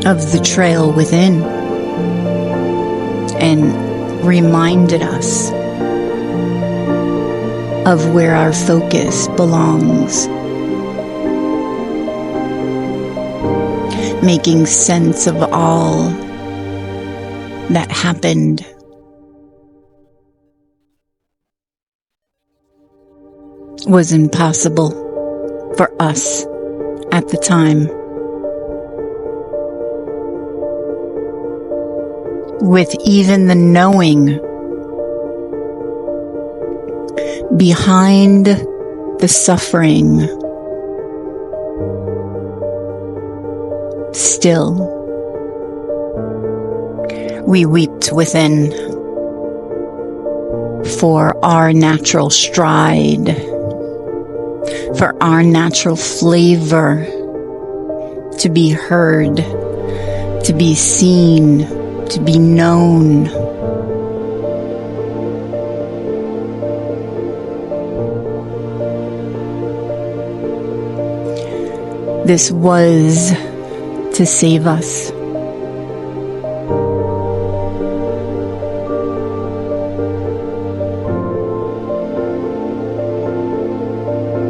of the trail within and reminded us of where our focus belongs. Making sense of all that happened. Was impossible for us at the time. With even the knowing behind the suffering, still we wept within for our natural stride, for our natural flavor to be heard, to be seen, to be known. This was to save us.